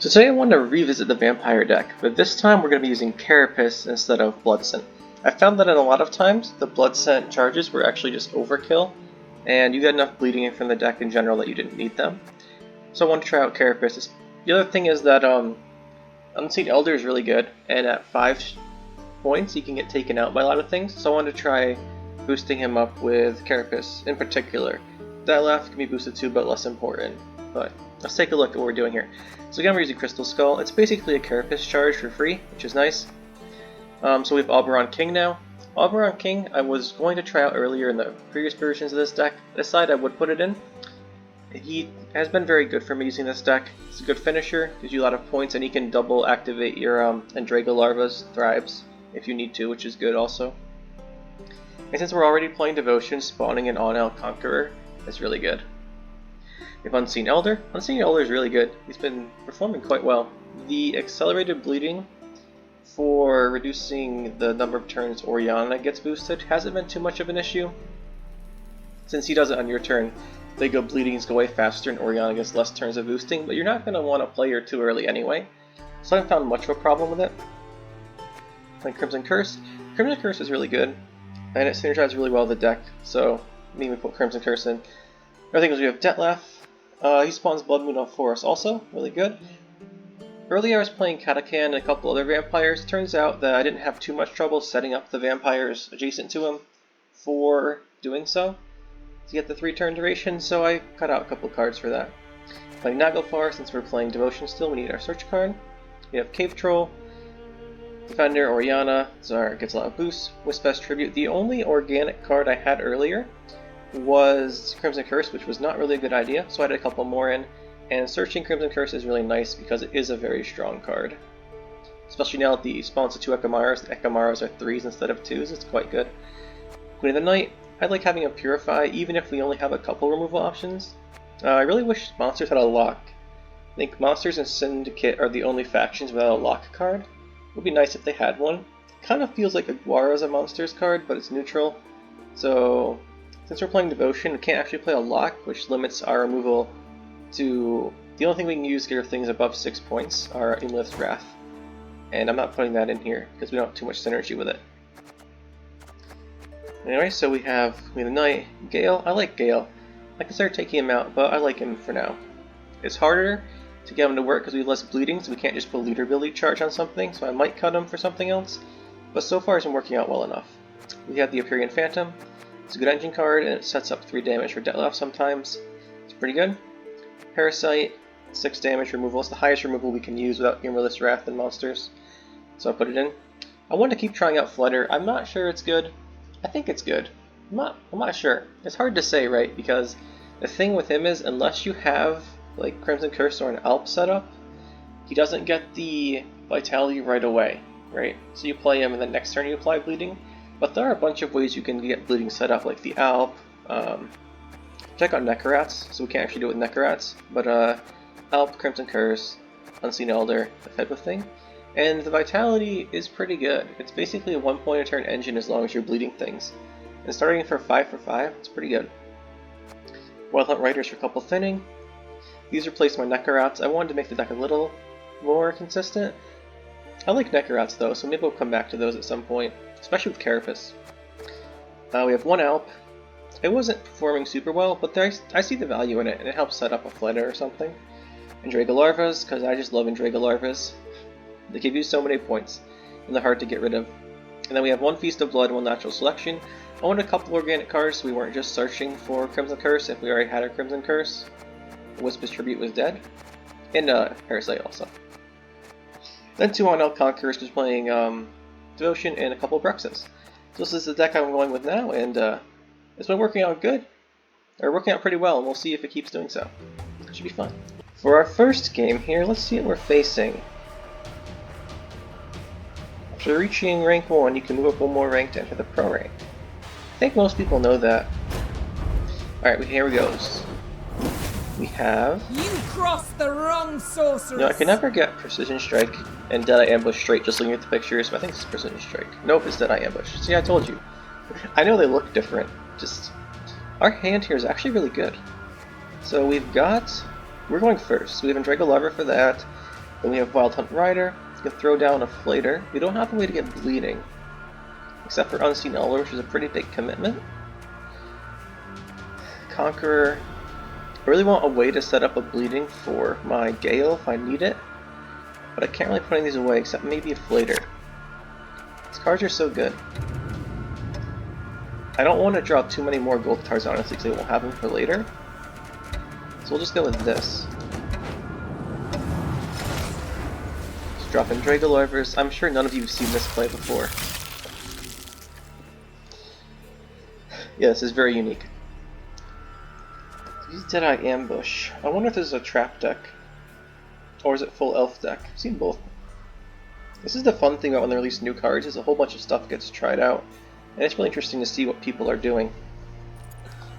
So today I wanted to revisit the vampire deck, but this time we're going to be using Carapace instead of Blood Scent. I found that in a lot of times, the Blood Scent charges were actually just overkill, and you got enough bleeding in from the deck in general that you didn't need them. So I wanted to try out Carapace. The other thing is that Unseen Elder is really good, and at 5 points he can get taken out by a lot of things, so I wanted to try boosting him up with Carapace in particular. That left can be boosted too, but less important. But let's take a look at what we're doing here. So again, we're using Crystal Skull. It's basically a Carapace charge for free, which is nice. So we have Oberon King now. Oberon King I was going to try out earlier in the previous versions of this deck. This side I would put it in. He has been very good for me using this deck. It's a good finisher, gives you a lot of points, and he can double activate your Andrega Larva's Thrives if you need to, which is good also. And since we're already playing Devotion, spawning an Untitled Conqueror is really good. We have Unseen Elder. Unseen Elder is really good. He's been performing quite well. The accelerated bleeding for reducing the number of turns Oriana gets boosted hasn't been too much of an issue. Since he does it on your turn, they go bleedings go away faster and Oriana gets less turns of boosting, but you're not going to want to play her too early anyway, so I haven't found much of a problem with it. Like Crimson Curse. Crimson Curse is really good, and it synergizes really well with the deck, so we put Crimson Curse in. Other thing is we have Detlef. He spawns Blood Moon on Forest also, really good. Earlier I was playing Katakan and a couple other vampires. Turns out that I didn't have too much trouble setting up the vampires adjacent to him for doing so to get the 3-turn duration, so I cut out a couple cards for that. Playing Naglfar, since we're playing Devotion still, we need our search card. We have Cave Troll, Defender, Oriana, Zar gets a lot of boosts, Wispest Tribute. The only organic card I had earlier was Crimson Curse, which was not really a good idea, so I had a couple more in, and searching Crimson Curse is really nice because it is a very strong card. Especially now that the spawns to 2 Ekamaras, the Ekamaras are 3s instead of 2s, it's quite good. Queen of the Night, I like having a Purify even if we only have a couple removal options. I really wish monsters had a lock. I think Monsters and Syndicate are the only factions without a lock card. It would be nice if they had one. Kind of feels like Aguara is a monsters card, but it's neutral, so since we're playing Devotion, we can't actually play a lock, which limits our removal to... The only thing we can use to get our things above 6 points are Imlith's Wrath. And I'm not putting that in here, because we don't have too much synergy with it. Anyway, so we have Queen of the Night, Gale. I like Gale. I can start taking him out, but I like him for now. It's harder to get him to work because we have less bleeding, so we can't just put Leader Ability charge on something, so I might cut him for something else. But so far it's been working out well enough. We have the Empyrean Phantom. It's a good engine card, and it sets up 3 damage for Detlef sometimes. It's pretty good. Parasite, 6 damage removal. It's the highest removal we can use without Imlith's Wrath and monsters. So I put it in. I want to keep trying out Flutter. I'm not sure it's good. I think it's good. I'm not sure. It's hard to say, right? Because the thing with him is, unless you have like Crimson Curse or an Alp set up, he doesn't get the Vitality right away, right? So you play him and the next turn you apply Bleeding. But there are a bunch of ways you can get Bleeding set up, like the Alp. Check out Necrorats, so we can't actually do it with Necrorats, but Alp, Crimson Curse, Unseen Elder, that type of thing. And the Vitality is pretty good. It's basically a 1 point a turn engine as long as you're bleeding things. And starting for 5 for 5, it's pretty good. Wild Hunt Riders for couple thinning. These replace my Necrorats. I wanted to make the deck a little more consistent. I like Necrorats though, so maybe we'll come back to those at some point, especially with Carapace. We have 1 Alp. It wasn't performing super well, but I see the value in it, and it helps set up a Flutter or something. Andrega Larvas, because I just love Andrega Larvas. They give you so many points, and they're hard to get rid of. And then we have 1 Feast of Blood, 1 Natural Selection. I wanted a couple organic cards so we weren't just searching for Crimson Curse if we already had our Crimson Curse. Wisp's Tribute was dead. And Parasite also. Then 2 Untitled Conquerors, just playing Devotion and a couple of Brexes. So this is the deck I'm going with now, and it's been working out good. Or working out pretty well, and we'll see if it keeps doing so. It should be fun. For our first game here, let's see what we're facing. After reaching rank 1, you can move up 1 more rank to enter the pro rank. I think most people know that. Alright, here we go. We have... You crossed the wrong sorceress! No, I can never get Precision Strike and Deadeye Ambush straight just looking at the pictures, but I think it's Precision Strike. Nope, it's Deadeye Ambush. See, I told you. I know they look different, just... Our hand here is actually really good. So we've got... We're going first. We have Andrega Larva for that. Then we have Wild Hunt Rider. You can throw down a Flater. We don't have a way to get bleeding, except for Unseen Elder, which is a pretty big commitment. Conqueror. I really want a way to set up a bleeding for my Gale if I need it, but I can't really put any of these away except maybe a Flater. These cards are so good. I don't want to draw too many more gold cards, honestly, because I won't have them for later. So we'll just go with this. Just drop in Dragolivers. I'm sure none of you have seen this play before. Yeah, this is very unique. Use Deadeye Ambush. I wonder if this is a trap deck. Or is it full elf deck? I've seen both. This is the fun thing about when they release new cards, is a whole bunch of stuff gets tried out. And it's really interesting to see what people are doing.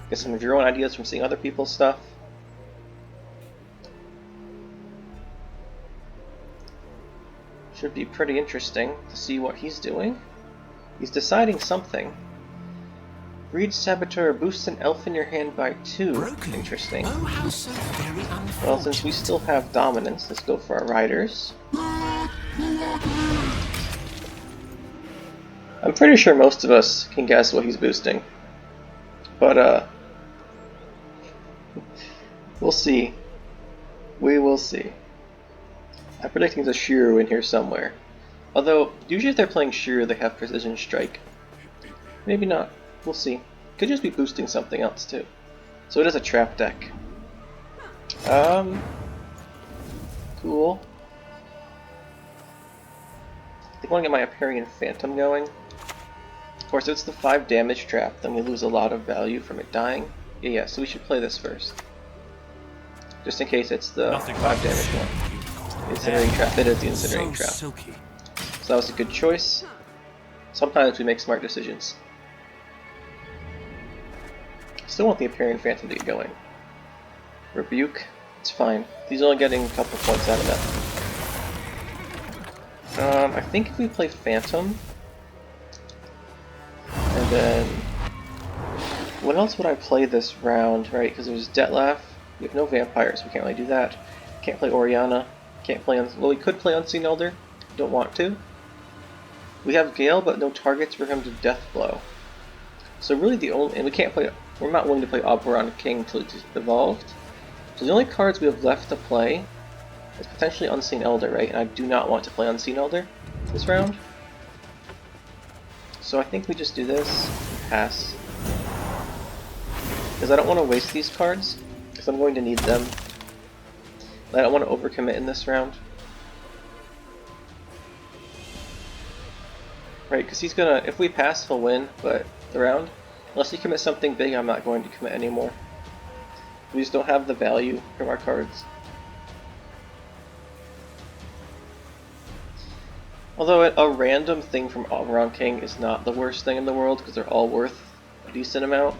Get some of your own ideas from seeing other people's stuff. Should be pretty interesting to see what he's doing. He's deciding something. Breed Saboteur boosts an elf in your hand by 2. Broken. Interesting. Oh, how so very unfortunate. Well, since we still have dominance, let's go for our riders. I'm pretty sure most of us can guess what he's boosting. But, we'll see. We will see. I'm predicting there's a Shiryu in here somewhere. Although, usually if they're playing Shiryu, they have Precision Strike. Maybe not. We'll see. Could just be boosting something else too. So it is a trap deck. Cool. I think I want to get my Aperian Phantom going. Of course, if it's the 5 damage trap, then we lose a lot of value from it dying. Yeah, so we should play this first. Just in case it's the 5 damage one. Incinerating trap. It is the incinerating trap. So that was a good choice. Sometimes we make smart decisions. Still want the Aperian Phantom to get going. Rebuke. It's fine. He's only getting a couple points out of that. I think if we play Phantom, and then what else would I play this round? Right, because there's Detlef. We have no vampires. We can't really do that. Can't play Oriana. Can't play. Well, we could play Unseen Elder. Don't want to. We have Gale, but no targets for him to Death Blow. So really, the only, and we can't play. We're not willing to play Oberon King until it's evolved. So the only cards we have left to play is potentially Unseen Elder, right? And I do not want to play Unseen Elder this round. So I think we just do this and pass. Because I don't want to waste these cards, because I'm going to need them. I don't want to overcommit in this round. Right, because he's gonna, if we pass, he'll win, but the round, unless he commits something big, I'm not going to commit anymore. We just don't have the value from our cards. Although a random thing from Oberon King is not the worst thing in the world, because they're all worth a decent amount.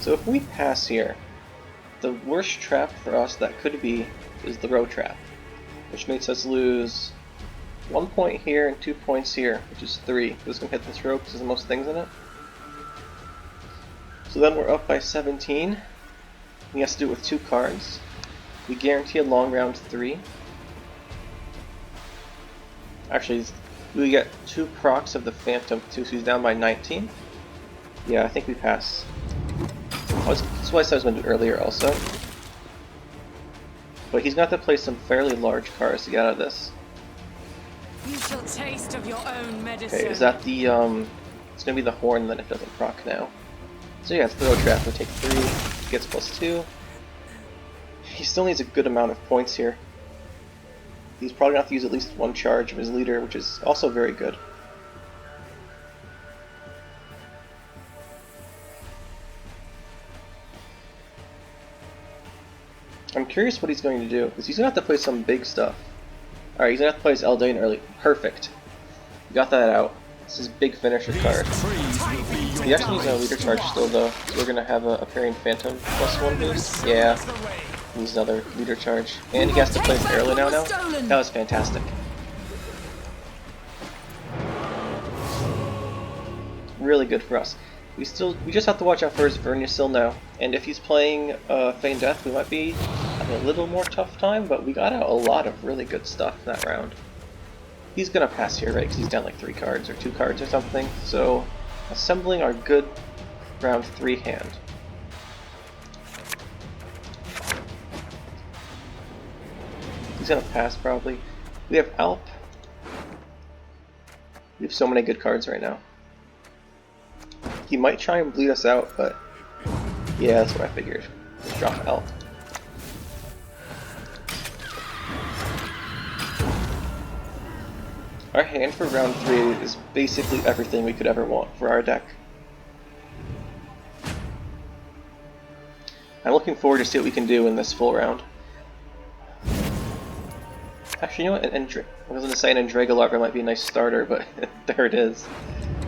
So if we pass here, the worst trap for us that could be is the row trap, which makes us lose 1 point here and 2 points here, which is 3. This can hit this row because there's the most things in it. So then we're up by 17. He has to do it with 2 cards. We guarantee a long round 3. Actually, we get 2 procs of the Phantom too, so he's down by 19. Yeah, I think we pass. That's what I said I was going to do earlier also. But he's got to play some fairly large cards to get out of this. You shall taste of your own medicine. Okay, is that the, it's going to be the Horn, then it doesn't proc now. So yeah, it's Throw Trap, we'll take 3, gets +2. He still needs a good amount of points here. He's probably going to have to use at least 1 charge of his leader, which is also very good. I'm curious what he's going to do, because he's going to have to play some big stuff. Alright, he's going to have to play his Eldain early. Perfect. We got that out. This is big finisher card. He actually needs a leader charge still though, so we're going to have a Aperian Phantom +1 boost. Yeah. He needs another leader charge. And he has to play it early now. That was fantastic. Really good for us. We just have to watch out for his Vernisil now. And if he's playing Feign Death, we might be having a little more tough time, but we got out a lot of really good stuff that round. He's gonna pass here, right? Because he's down like 3 cards or 2 cards or something. So, assembling our good round 3 hand. He's gonna pass probably. We have Alp. We have so many good cards right now. He might try and bleed us out, but yeah, that's what I figured. Just drop Alp. Our hand for round 3 is basically everything we could ever want for our deck. I'm looking forward to see what we can do in this full round. Actually, you know what? I was going to say an Andragolarva might be a nice starter, but there it is.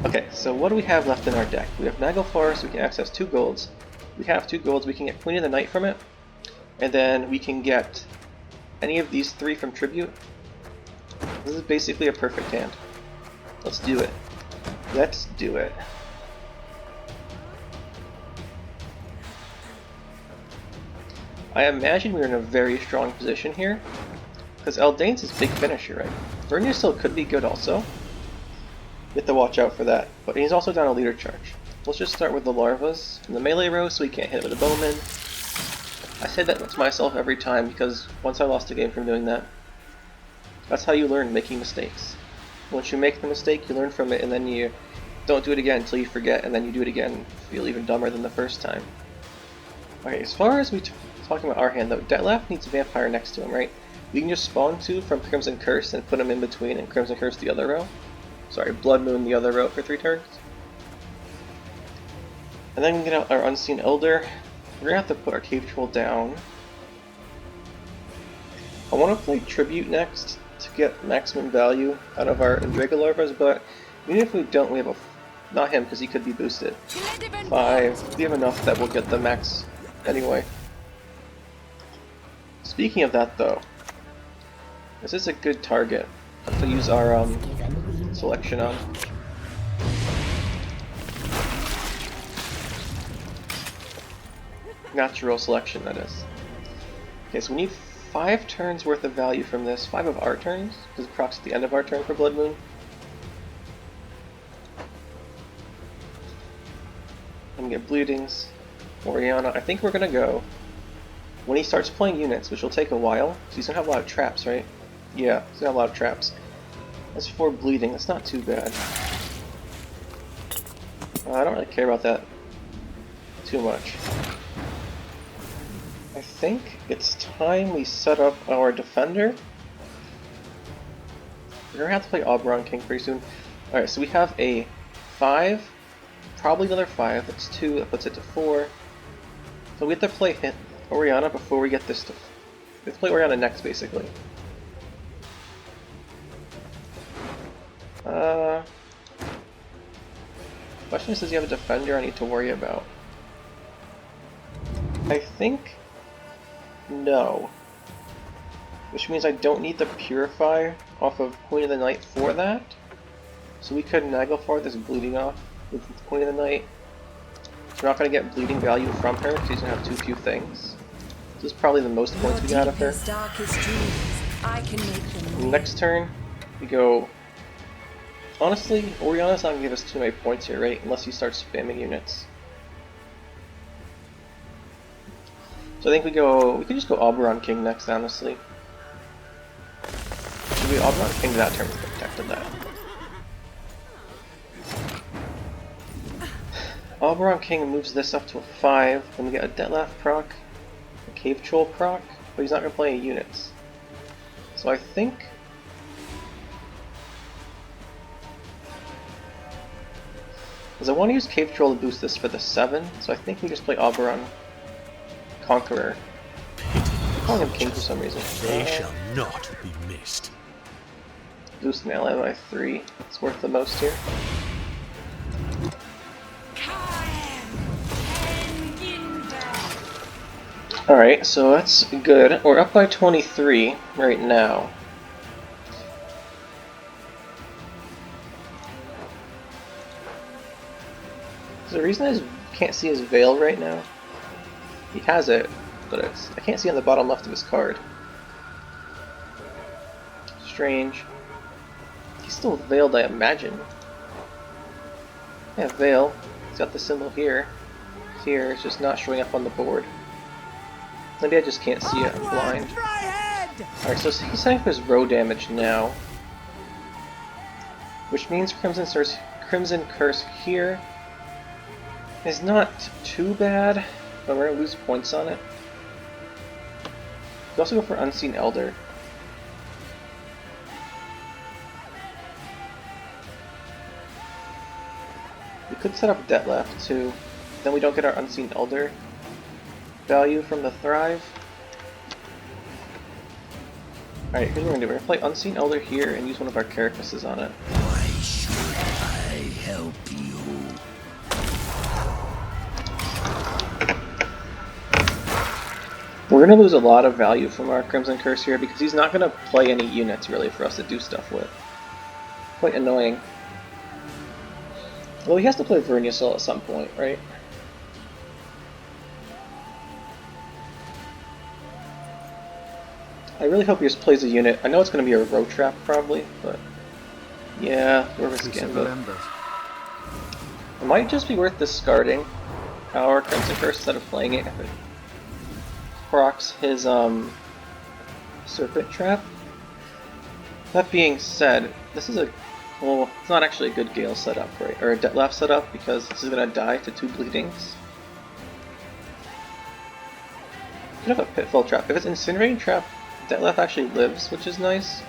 Okay, so what do we have left in our deck? We have Naglfar, so we can access 2 golds. We have 2 golds, we can get Queen of the Night from it. And then we can get any of these 3 from Tribute. This is basically a perfect hand. Let's do it. Let's do it. I imagine we're in a very strong position here, because Eldane's his big finisher, right? Vernia still could be good also. You have to watch out for that, but he's also down a leader charge. Let's just start with the larvas in the melee row so we can't hit it with a bowman. I say that to myself every time because once I lost a game from doing that. That's how you learn, making mistakes. Once you make the mistake, you learn from it, and then you don't do it again until you forget, and then you do it again and feel even dumber than the first time. Okay, as far as talking about our hand though, Detlef needs a vampire next to him, right? We can just spawn 2 from Crimson Curse and put him in between, and Crimson Curse the other row. Sorry, Blood Moon the other row for 3 turns. And then we can get out our Unseen Elder. We're gonna have to put our Cave Troll down. I want to play Tribute next to get maximum value out of our Andragolarvas, but even if we don't, we have a... not him, because he could be boosted. 5. We have enough that we'll get the max anyway. Speaking of that though, this is a good target to use our selection on. Natural selection, that is. Okay, so we need 5 turns worth of value from this. 5 of our turns, because it procs at the end of our turn for Blood Moon. And get Bleedings. Oriana, I think we're gonna go. When he starts playing units, which will take a while, so he's gonna have a lot of traps, right? Yeah, he's gonna have a lot of traps. That's 4 bleeding, that's not too bad. I don't really care about that too much. I think it's time we set up our defender. We're gonna have to play Oberon King pretty soon. Alright, so we have a 5, probably another 5, that's 2, that puts it to 4. So we have to play Oriana before we get this to... We have to play Oriana next, basically. Question is, does he have a defender I need to worry about? I think... no. Which means I don't need the Purify off of Queen of the Night for that. So we could Naglfar this bleeding off with Queen of the Night. So we're not going to get bleeding value from her because she's going to have too few things. This is probably the most points we got out of her. Next turn, we go... Honestly, Oriana's not going to give us too many points here, right? Unless he starts spamming units. So I think we could just go Oberon King next, honestly. Should we Oberon King that turn with protected that? Oberon King moves this up to a 5, then we get a Detlef proc, a Cave Troll proc, but he's not going to play any units. So I think... because I want to use Cave Troll to boost this for the 7, so I think we just play Oberon Conqueror. I'm calling him King for some reason. They shall not be missed. Boost an ally by 3. It's worth the most here. Alright, so that's good. We're up by 23 right now. The reason I can't see his veil right now, he has it, but I can't see on the bottom left of his card. Strange. He's still veiled, I imagine. Yeah, veil. He's got the symbol here. Here, it's just not showing up on the board. Maybe I just can't see it, I'm blind. Alright, so he's setting up his row damage now. Which means Crimson Curse here is not too bad, but we're going to lose points on it. We also go for Unseen Elder. We could set up Detlef too, then we don't get our Unseen Elder value from the Thrive. Alright, here's what we're going to do. We're going to play Unseen Elder here and use one of our Carapaces on it. Why should I help you? We're going to lose a lot of value from our Crimson Curse here because he's not going to play any units really for us to do stuff with. Quite annoying. Well, he has to play Verniasol at some point, right? I really hope he just plays a unit. I know it's going to be a row trap probably, but yeah, we're risking it. It might just be worth discarding our Crimson Curse instead of playing it if it procs his Serpent Trap. That being said, this is well, it's not actually a good Gale setup, right? Or a Detlef setup because this is going to die to 2 bleedings. Could have a Pitfall Trap. If it's Incinerating Trap, Detlef actually lives, which is nice.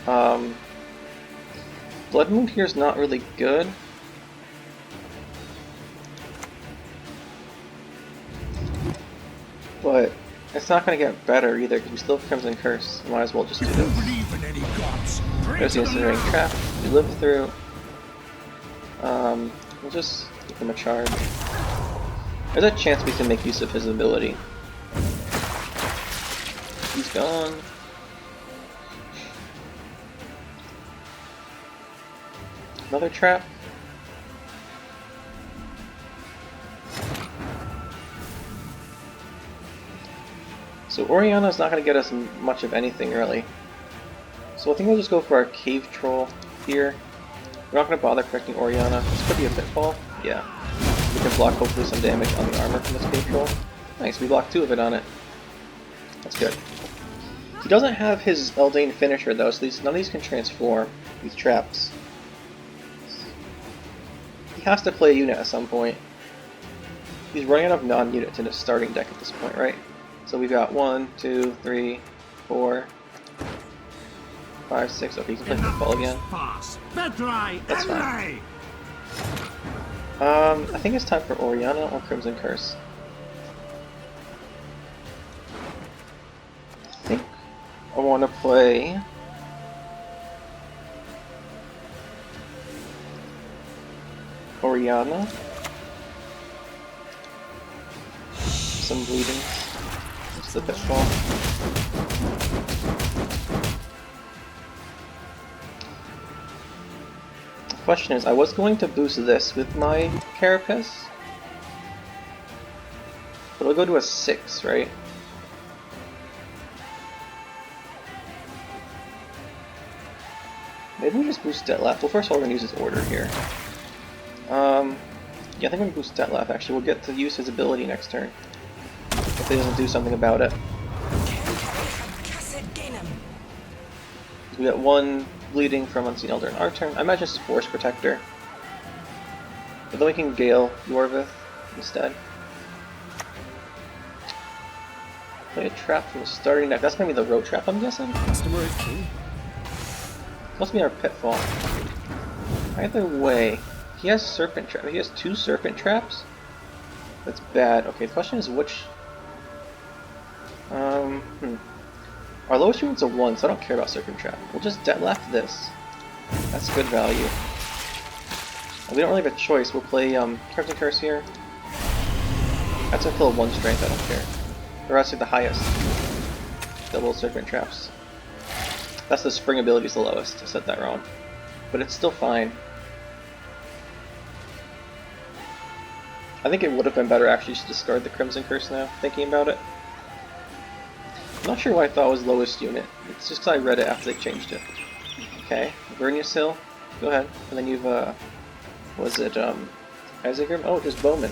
Blood Moon here is not really good. But it's not going to get better either because we still have Crimson Curse. Might as well just do this. There's the Incinerating Trap. We live through. We'll just give him a charge. There's a chance we can make use of his ability. He's gone. Another trap. So Oriana's not going to get us much of anything really. So I think we'll just go for our Cave Troll here. We're not going to bother correcting Oriana. This could be a Pitfall. Yeah. We can block hopefully some damage on the armor from this Cave Troll. Nice, we blocked 2 of it on it. That's good. He doesn't have his Eldain finisher though, so none of these can transform, these traps. He has to play a unit at some point. He's running out of non-units in his starting deck at this point, right? So we've got 1, 2, 3, 4, 5, 6. Okay, he can play football again. That's fine. I think it's time for Oriana or Crimson Curse. I think I want to play Oriana. Some bleeding. It's the pitfall. The question is, I was going to boost this with my Carapace, but it'll go to a 6, right? Maybe we just boost Detlef. Well, first of all, we're going to use his order here. Yeah, I think we're going to boost Detlef, actually. We'll get to use his ability next turn. If he doesn't do something about it. We got 1 bleeding from Unseen Elder in our turn. I imagine it's Force Protector. But then we can Gale Yorvith instead. Play a trap from the starting deck. That's going to be the road trap, I'm guessing? Customer is king. Must be our Pitfall. Either way, he has Serpent Trap. He has 2 Serpent Traps? That's bad. Okay, the question is which... Our lowest unit's a 1, so I don't care about Serpent Trap. We'll just Detlef this. That's good value. We don't really have a choice. We'll play Crimson Curse here. That's gonna kill 1 strength, I don't care. Or actually the highest. Double Serpent Traps. That's the spring ability's the lowest. I said that wrong. But it's still fine. I think it would have been better actually to discard the Crimson Curse now, thinking about it. I'm not sure why I thought it was lowest unit. It's just because I read it after they changed it. Okay, Vernius Hill. Go ahead. And then you've, was it, Isager? Oh, just Bowman.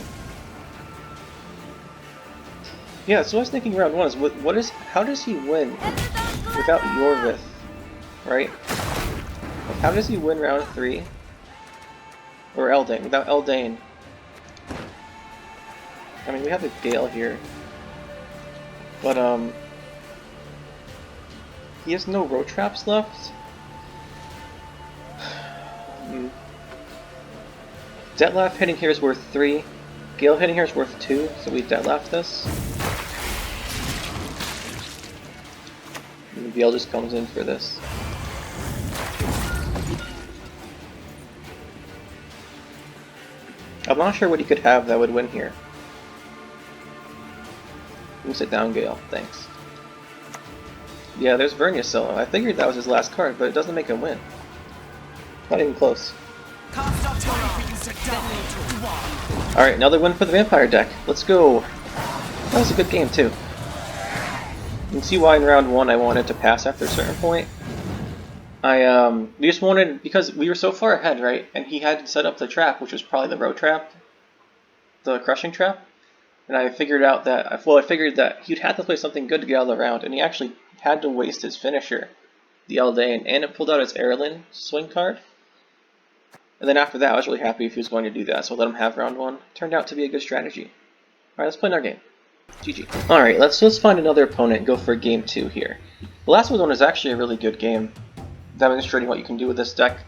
Yeah, so I was thinking round one is, how does he win without Yorvith, right? Like, how does he win round 3? Or Eldain, without Eldain? I mean, we have a Gale here. But, he has no road traps left? Detlef hitting here is worth 3. Gale hitting here is worth 2, so we Detlef this. And Gale just comes in for this. I'm not sure what he could have that would win here. You can sit down, Gale. Thanks. Yeah, there's Vernius Solo. I figured that was his last card, but it doesn't make him win. Not even close. Alright, another win for the Vampire deck. Let's go. That was a good game, too. You can see why in round 1 I wanted to pass after a certain point. We just wanted, because we were so far ahead, right? And he had set up the trap, which was probably the road trap. The crushing trap. And I figured out that, I figured that he'd have to play something good to get out of the round, and he actually had to waste his finisher, the Eldain, and it pulled out his Erlin swing card. And then after that, I was really happy if he was going to do that, so I let him have round 1. Turned out to be a good strategy. Alright, let's play another game. GG. Alright, let's find another opponent and go for game 2 here. The last one was actually a really good game, demonstrating what you can do with this deck.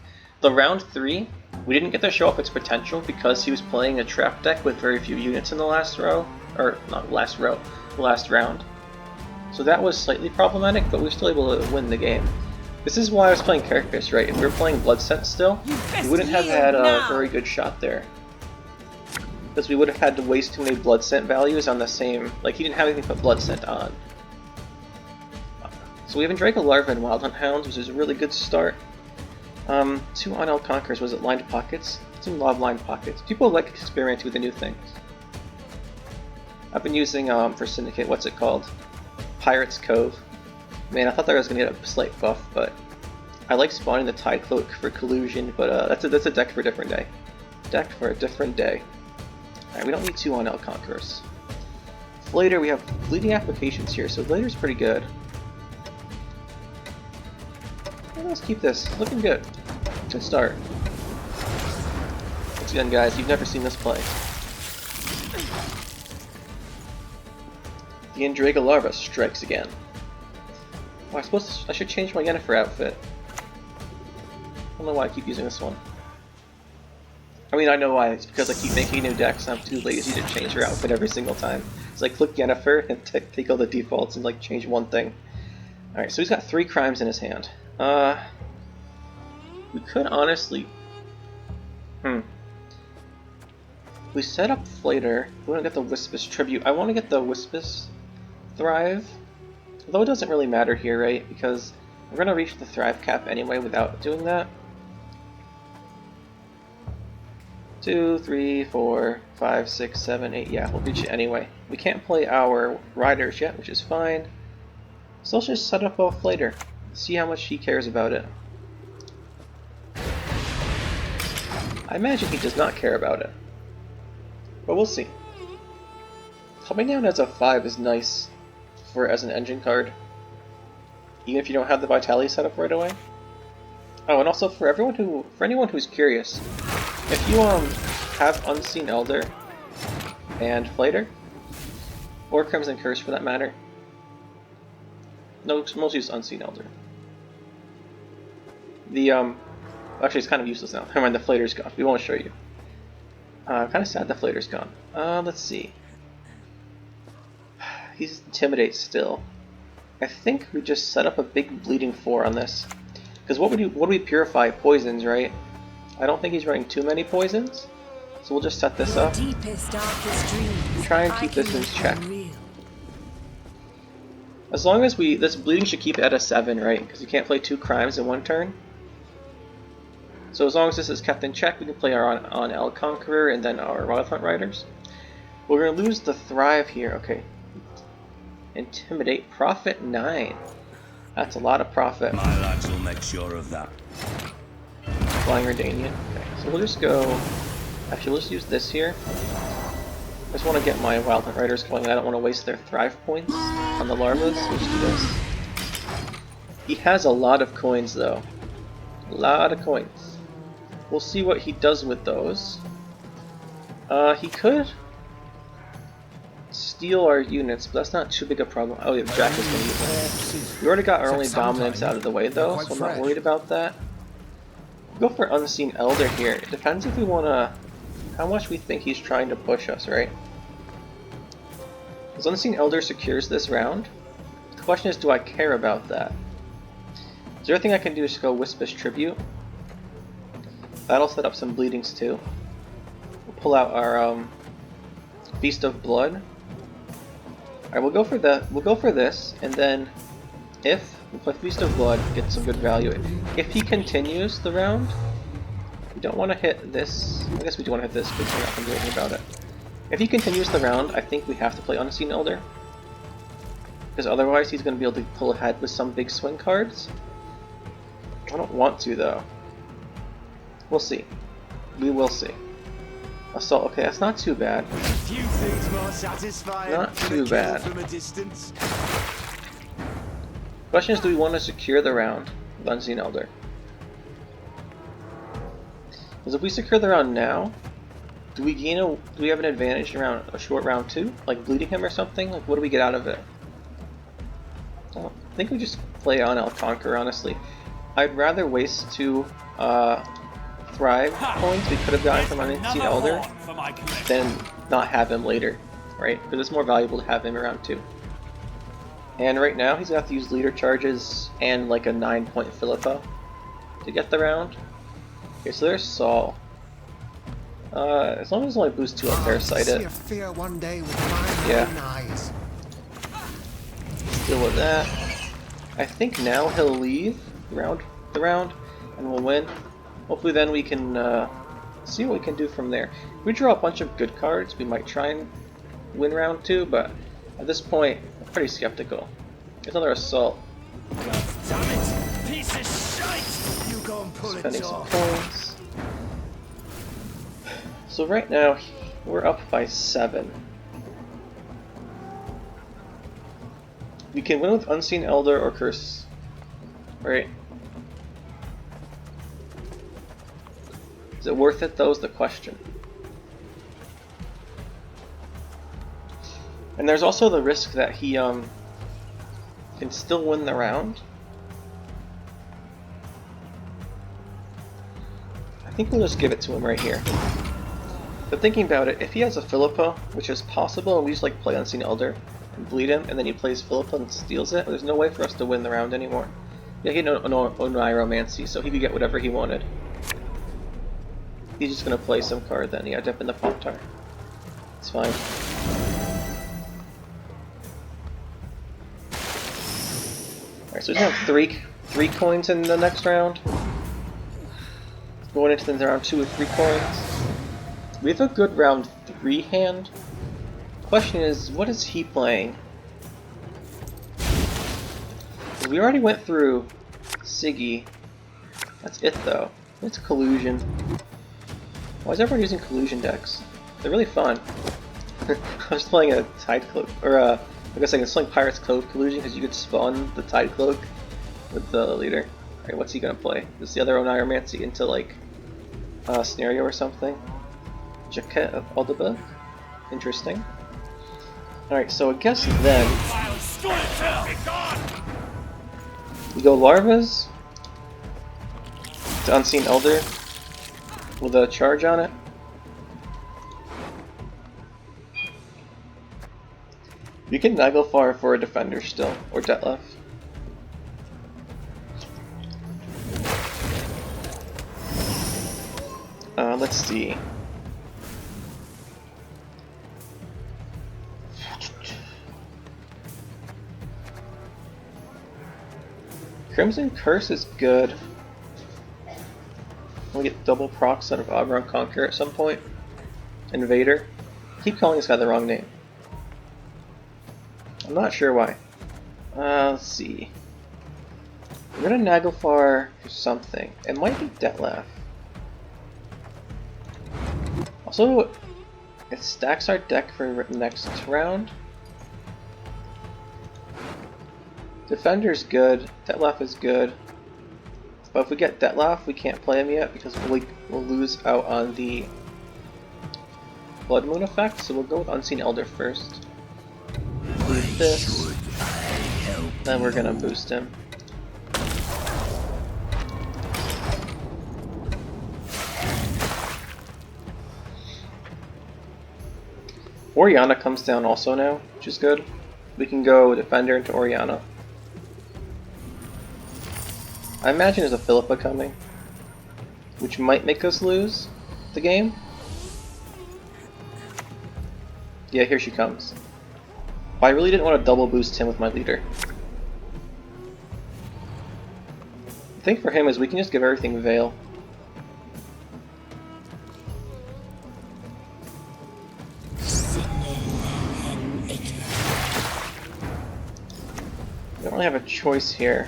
The round 3, we didn't get to show up its potential because he was playing a trap deck with very few units in the last row, or not last row, the last round. So that was slightly problematic, but we were still able to win the game. This is why I was playing Carapace, right? If we were playing Bloodscent still, we wouldn't have had a very good shot there. Because we would have had to waste too many Bloodscent values on the same, like he didn't have anything to put Bloodscent on. So we have Draco Larva and Wild Hunt Hounds, which is a really good start. 2 Untitled Conquerors, was it Lined Pockets? Some love Lined Pockets. People like experimenting with the new things. I've been using, for Syndicate, what's it called? Pirate's Cove. Man, I thought that I was going to get a slight buff, but I like spawning the Tide Cloak for Collusion, but that's a deck for a different day. Deck for a different day. Alright, we don't need 2 Untitled Conquerors. Later, we have Bleeding Applications here, so later's pretty good. Let's keep this. Looking good. Good start. Once again, guys, you've never seen this play. The Draco Larva strikes again. Oh, I should change my Yennefer outfit. I don't know why I keep using this one. I mean, I know why. It's because I keep making new decks and I'm too lazy to change her outfit every single time. So I click Yennefer and take all the defaults and like change one thing. Alright, so he's got 3 crimes in his hand. We could honestly... We set up Flater. We want to get the Wispus Tribute. I want to get the Wispus Thrive. Although it doesn't really matter here, right? Because we're going to reach the Thrive cap anyway without doing that. 2, 3, 4, 5, 6, 7, 8. Yeah, we'll reach it anyway. We can't play our Riders yet, which is fine. So let's just set up a Flater. See how much he cares about it. I imagine he does not care about it. But we'll see. Coming down as a 5 is nice as an engine card. Even if you don't have the Vitality set up right away. Oh, and also for anyone who's curious, if you have Unseen Elder and Flater, or Crimson Curse for that matter. No, most use Unseen Elder. The actually it's kind of useless now. Never mind, the Flater's gone. We won't show you. Kind of sad the Flater's gone. Let's see. He's Intimidate still. I think we just set up a big Bleeding 4 on this. Because what do we purify? Poisons, right? I don't think he's running too many poisons. So we'll just set this up. Try and keep this in check. As long as this Bleeding should keep it at a 7, right? Because you can't play 2 crimes in one turn. So as long as this is kept in check, we can play our Untitled Conqueror and then our Wild Hunt Riders. We're going to lose the Thrive here, okay. Intimidate. Profit 9. That's a lot of profit. My lads will make sure of that. Flying Redanian. Okay, so we'll just go... Actually, we'll just use this here. I just want to get my Wild Hunt Riders going, and I don't want to waste their Thrive points on the larvas. We'll just do this. He has a lot of coins, though. A lot of coins. We'll see what he does with those. He could steal our units, but that's not too big a problem. Oh, yeah, Jack is going to use it. We already got our only dominance out of the way, though, so I'm not worried about that. We'll go for Unseen Elder here. It depends if we want to... how much we think he's trying to push us, right? Because Unseen Elder secures this round. The question is, do I care about that? The other thing I can do is just go Wispish Tribute. That'll set up some bleedings too. We'll pull out our Feast of Blood. Alright, we'll go for that. We'll go for this, and then if we play Feast of Blood, get some good value. If he continues the round, we don't want to hit this. I guess we do want to hit this because we're not going to do anything about it. If he continues the round, I think we have to play Unseen Elder. Because otherwise he's going to be able to pull ahead with some big swing cards. I don't want to, though. We'll see. We will see. Assault. Okay, that's not too bad. Few things more satisfying Not than too a kill bad. from a distance. Question is, do we want to secure the round with Unseen Elder? Because if we secure the round now, do we gain a? Do we have an advantage around a short round 2, like bleeding him or something? Like, what do we get out of it? I think we just play on El Conquer, honestly. I'd rather waste 2 Thrive points we could have gotten from Unseen Elder than not have him later, right? Because it's more valuable to have him around 2. And right now he's got to use leader charges and like a 9-point Philippa to get the round. Okay, so there's Saul. As long as it's only boost 2 on Parasite it. Fear one day with my Yeah. own eyes. Deal with that. I think now he'll leave the round and we'll win. Hopefully then we can see what we can do from there. If we draw a bunch of good cards, we might try and win round 2, but at this point, I'm pretty skeptical. There's another assault. Damn it! Piece of shite! You go and pull Spending it some off. coins. So right now, we're up by 7. We can win with Unseen Elder or Curse. Right? Is it worth it though is the question. And there's also the risk that he can still win the round. I think we'll just give it to him right here. But thinking about it, if he has a Philippa, which is possible, and we just like play Unseen Elder and bleed him, and then he plays Philippa and steals it, there's no way for us to win the round anymore. Yeah, he had no Oniromancy, so he could get whatever he wanted. He's just gonna play some card then. Yeah, dip in the Pop-Tart. It's fine. Alright, so we have three coins in the next round. Going into the round 2 with 3 coins. We have a good round 3 hand. The question is, what is he playing? We already went through Siggy. That's it though. It's Collusion. Why is everyone using Collusion decks? They're really fun. I was playing a Tide Cloak, or I guess I can sling Pirate's Code Collusion because you could spawn the Tide Cloak with the leader. Alright, what's he gonna play? Is the other Oniromancy into like Scenario or something? Jaquette of Aldebuk? Interesting. Alright, so I guess then we go Larvas to Unseen Elder with a charge on it. You can Naglfar for a defender still, or Detlef. Let's see. Crimson Curse is good. We get double procs out of Oberon Conquer at some point. Invader. I keep calling this guy the wrong name. I'm not sure why. Let's see. We're gonna Naglfar for something. It might be Detlef. Also, it stacks our deck for next round. Defender's good, Detlef is good. But if we get Detlef, we can't play him yet because we'll lose out on the Blood Moon effect, so we'll go with Unseen Elder first. Leave this. Then we're gonna boost him. Oriana comes down also now, which is good. We can go Defender into Oriana. I imagine there's a Philippa coming, which might make us lose the game. Yeah, here she comes. But I really didn't want to double boost him with my leader. The thing for him is we can just give everything Veil. We don't really have a choice here.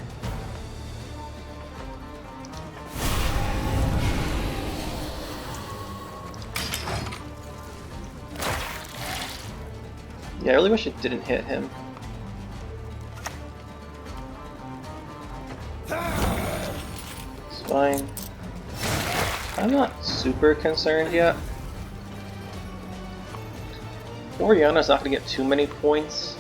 Yeah, I really wish it didn't hit him. It's fine. I'm not super concerned yet. Oriana's not going to get too many points.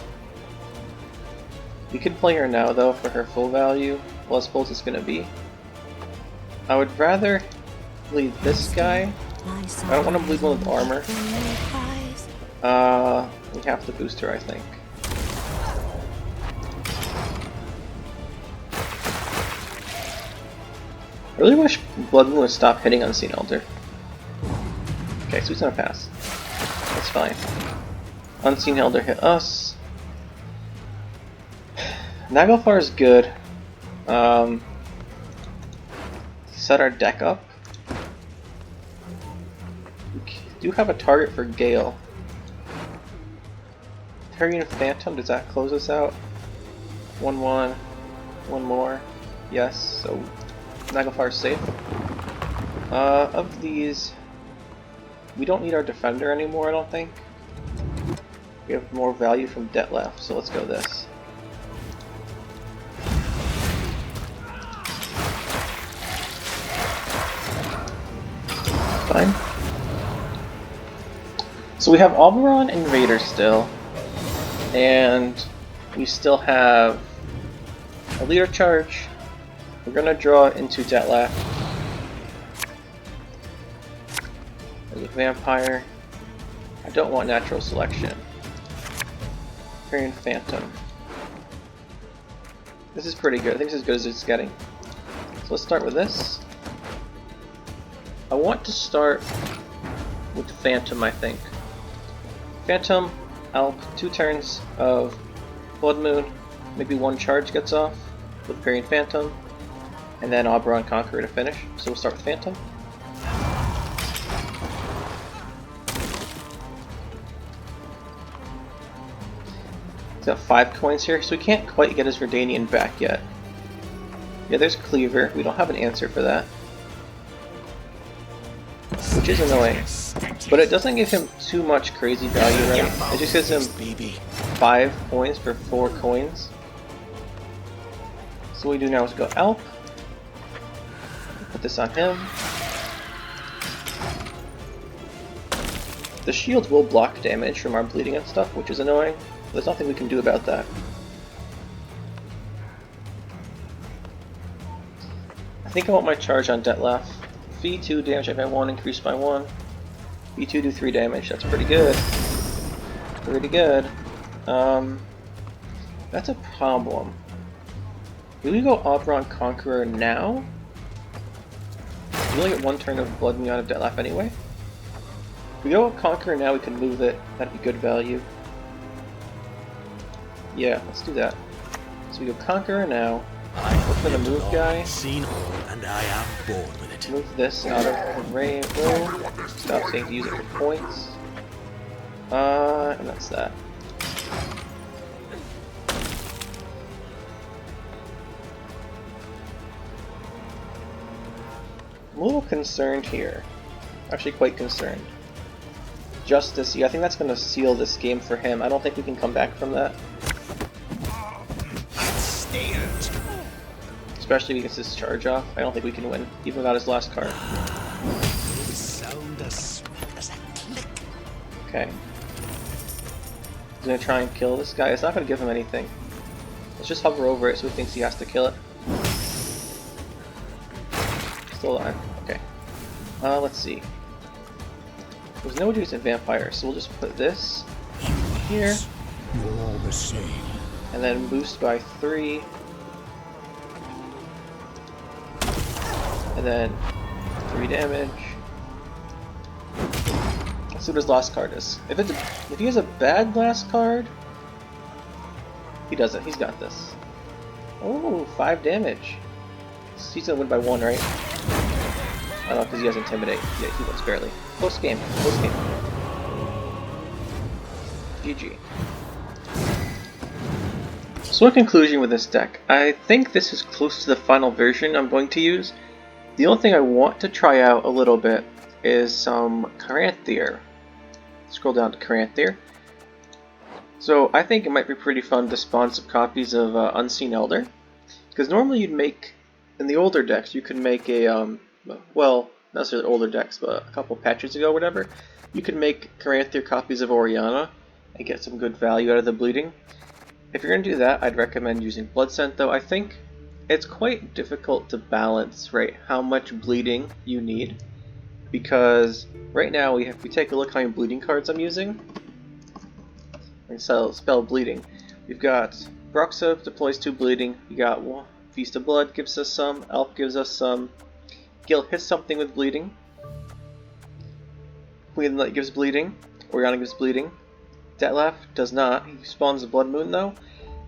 We could play her now though for her full value. Well, I suppose it's going to be. I would rather bleed this guy. I don't want to bleed one with armor. We have to boost her, I think. I really wish Blood Moon would stop hitting Unseen Elder. Okay, so he's gonna pass. That's fine. Unseen Elder hit us. Naglfar is good. Set our deck up. We do have a target for Gale. Carrying Phantom, does that close us out? 1-1, one more. Yes, so Naglfar is safe. Of these, we don't need our Defender anymore, I don't think. We have more value from Detlef, so let's go this. Fine. So we have Oberon and Raider still. And we still have a leader charge. We're gonna draw into Detlef. There's a vampire. I don't want natural selection. Carrion Phantom. This is pretty good. I think it's as good as it's getting. So let's start with this. I want to start with Phantom, I think. Phantom. Alp, 2 turns of Blood Moon, maybe 1 charge gets off with Carrion Phantom, and then Oberon Conqueror to finish. So we'll start with Phantom. He's got 5 coins here, so we can't quite get his Verdanian back yet. Yeah, there's Cleaver. We don't have an answer for that, which is annoying. But it doesn't give him too much crazy value, right? It just gives him 5 points for 4 coins. So what we do now is go Alp. Put this on him. The shields will block damage from our bleeding and stuff, which is annoying. There's nothing we can do about that. I think I want my charge on Detlef. Fee 2 damage if I want increased by 1. B2 do 3 damage, that's pretty good. Pretty good. That's a problem. Do we go Oberon Conqueror now? We only get 1 turn of Blood Moon out of Detlef anyway. If we go Conqueror now, we can move it. That'd be good value. Yeah, let's do that. So we go Conqueror now. Look for the move guy. Seen all, and I am bored with it. Move this out of the rain. Stop saying to use it for points. And that's that. I'm a little concerned here. Actually quite concerned. Justice, yeah, I think that's going to seal this game for him. I don't think we can come back from that. Stand. Especially because his charge off. I don't think we can win, even without his last card. Sound as sweet as a click. Okay. He's going to try and kill this guy. It's not going to give him anything. Let's just hover over it so he thinks he has to kill it. Still alive. Okay. Let's see. There's no decent vampire, so we'll just put this here. You're all the same. And then boost by 3. And then 3 damage. Let's see what his last card is. If he has a bad last card, he doesn't. He's got this. Oh, 5 damage. He's gonna win by 1, right? I don't know, because he has Intimidate. Yeah, he wins barely. Close game. Close game. GG. So in conclusion with this deck, I think this is close to the final version I'm going to use. The only thing I want to try out a little bit is some Carapace. Scroll down to Carapace. So I think it might be pretty fun to spawn some copies of Unseen Elder. Because normally you'd make, in the older decks, you could make a, well, not necessarily older decks, but a couple patches ago, whatever, you could make Carapace copies of Oriana and get some good value out of the bleeding. If you're going to do that, I'd recommend using Blood Scent, though. I think it's quite difficult to balance, right, how much bleeding you need. Because right now, if we take a look how many bleeding cards I'm using, and spell bleeding, we've got Broxa deploys 2 bleeding, we got Feast of Blood gives us some, Elf gives us some, Gil hits something with bleeding, Queen Light gives bleeding, Oriana gives bleeding, Detlef does not, he spawns a Blood Moon though,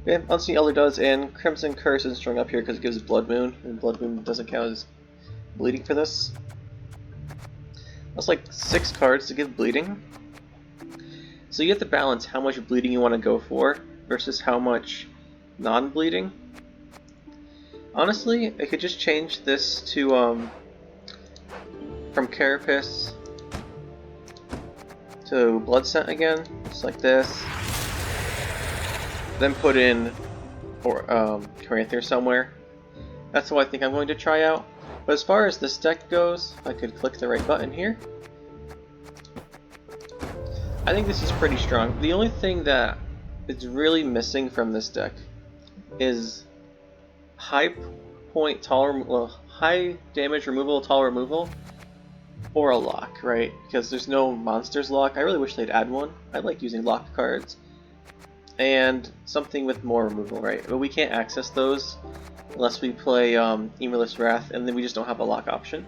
and Unseen Elder does, and Crimson Curse is strung up here because it gives Blood Moon, and Blood Moon doesn't count as bleeding for this. That's like 6 cards to give bleeding. So you have to balance how much bleeding you want to go for versus how much non-bleeding. Honestly, I could just change this to from Carapace to Blood Scent again, just like this. Then put in Carapace somewhere. That's what I think I'm going to try out. But as far as this deck goes, if I could click the right button here, I think this is pretty strong. The only thing that is really missing from this deck is high damage removal, tall removal, or a lock, right? Because there's no monsters lock. I really wish they'd add one. I like using lock cards. And something with more removal, right? But we can't access those unless we play Emulous Wrath, and then we just don't have a lock option.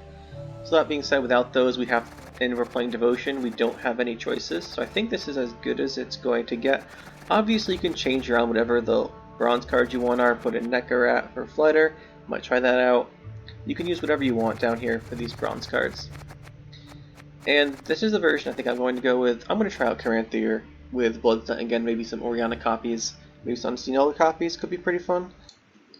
So that being said, without those, and we're playing Devotion, we don't have any choices. So I think this is as good as it's going to get. Obviously, you can change around whatever the bronze cards you want are. Put in Nekarat for Flighter. Might try that out. You can use whatever you want down here for these bronze cards. And this is the version I think I'm going to go with. I'm going to try out Carapace with Blood Scent again, maybe some Oriana copies, maybe some Unseen Elder copies. Could be pretty fun.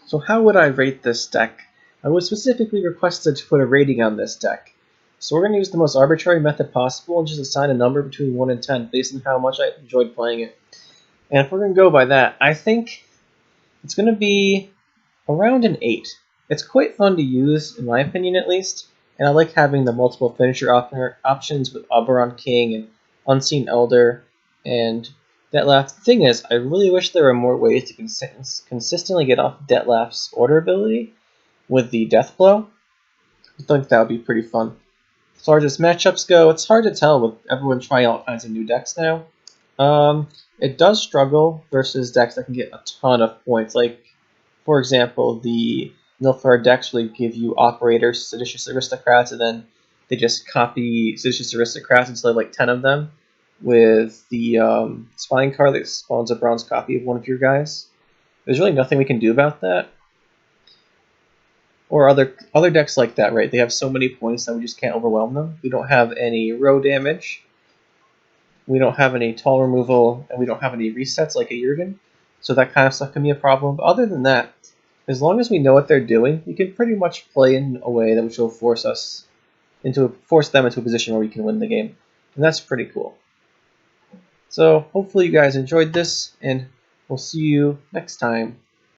So how would I rate this deck? I was specifically requested to put a rating on this deck. So we're going to use the most arbitrary method possible and just assign a number between 1 and 10 based on how much I enjoyed playing it. And if we're going to go by that, I think it's going to be around an 8. It's quite fun to use, in my opinion at least, and I like having the multiple finisher options with Oberon King and Unseen Elder and Detlef. The thing is, I really wish there were more ways to consistently get off Detlef's order ability with the Death Blow. I think that would be pretty fun. As far as matchups go, it's hard to tell with everyone trying all kinds of new decks now. It does struggle versus decks that can get a ton of points. Like, for example, the Nilfgaard decks really give you Operators, Seditious Aristocrats, and then they just copy Seditious Aristocrats until they have like 10 of them with the Spine card that spawns a bronze copy of one of your guys. There's really nothing we can do about that. Or other decks like that, right? They have so many points that we just can't overwhelm them. We don't have any row damage. We don't have any tall removal, and we don't have any resets like a Jurgen. So that kind of stuff can be a problem. But other than that, as long as we know what they're doing, we can pretty much play in a way that which will force us force them into a position where we can win the game. And that's pretty cool. So hopefully you guys enjoyed this, and we'll see you next time.